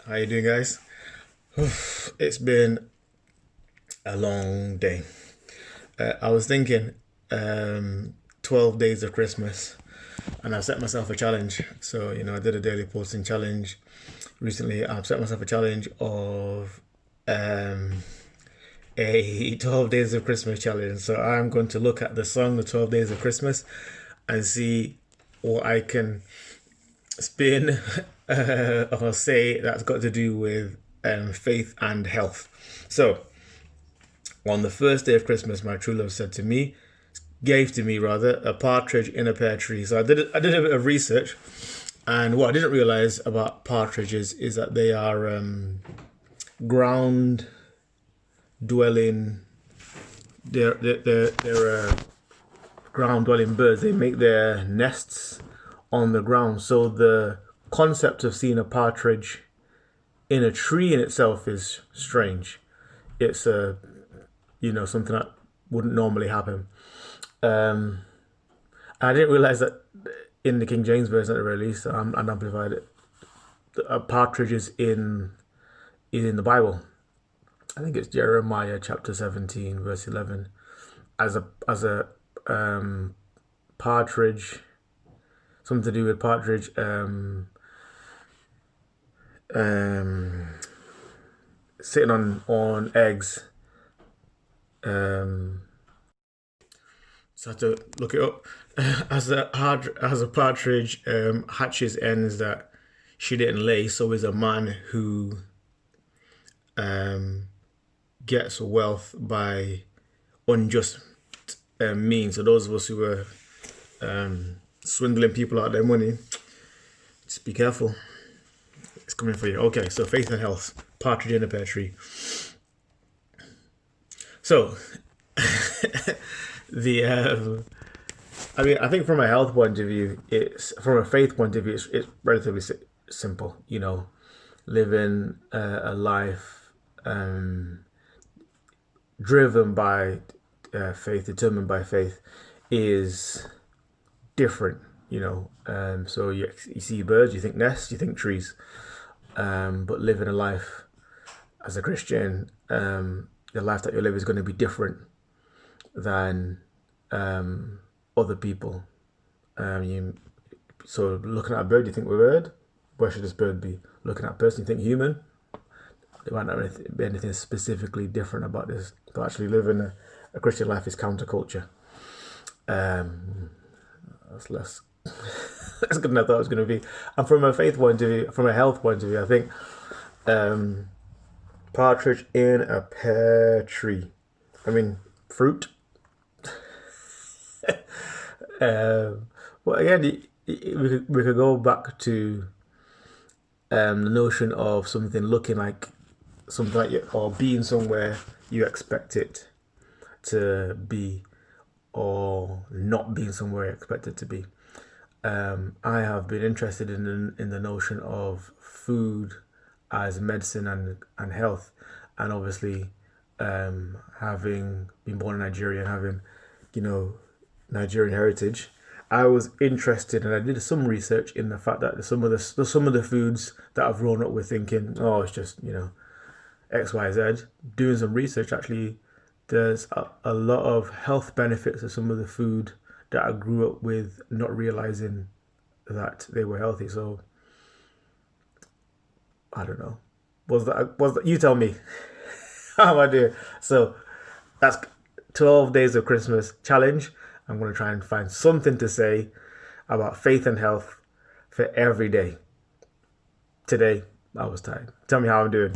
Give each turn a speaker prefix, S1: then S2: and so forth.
S1: How you doing, guys? It's been a long day. I was thinking, 12 days of Christmas, and I've set myself a challenge. So, I did a daily posting challenge recently. I've set myself a challenge of um, a 12 days of Christmas challenge. So, I'm going to look at the song, The 12 Days of Christmas, and see what I can spin or say that's got to do with faith and health. So, on the first day of Christmas, my true love said to me, gave to me rather, a partridge in a pear tree. So I did a bit of research, and what I didn't realize about partridges is that they are ground dwelling. They're ground dwelling birds. They make their nests on the ground. So the concept of seeing a partridge in a tree in itself is strange. It's something that wouldn't normally happen. Um, I didn't realize that in the King James version that they released and amplified it, a partridge is in the Bible. I think it's Jeremiah chapter 17 verse 11. As a partridge, something to do with partridge. Um, Sitting on eggs. Um, so I had to look it up. As a partridge hatches ends that she didn't lay, so is a man who um, gets wealth by unjust means. So those of us who are swindling people out of their money, just be careful. It's coming for you. Okay, so faith and health, partridge in a pear tree. So the I think from a health point of view, it's from a faith point of view, it's relatively simple. Living a life driven by faith, determined by faith, is different. So you see birds, you think nests, you think trees, but living a life as a Christian, the life that you live is going to be different than other people. You So looking at a bird, you think we're bird. Where should this bird be? Looking at a person, you think human. There might not be anything specifically different about this. But actually, living a Christian life is counterculture. That's less. That's good than I thought it was going to be. And from a faith point of view, from a health point of view, I think partridge in a pear tree. I mean, fruit. Well, again, we could go back to the notion of something looking like something like you, or being somewhere you expect it to be, or not being somewhere you expect it to be. I have been interested in the notion of food as medicine and health, and obviously, having been born in Nigeria and having, you know, Nigerian heritage, I was interested and I did some research in the fact that some of the foods that I've grown up with thinking, oh, it's just X Y Z. Doing some research, actually, there's a lot of health benefits of some of the food that I grew up with, not realizing that they were healthy. So I don't know. Was that you tell me? How am I doing? So that's 12 days of Christmas challenge. I'm going to try and find something to say about faith and health for every day. Today, I was tired. Tell me how I'm doing.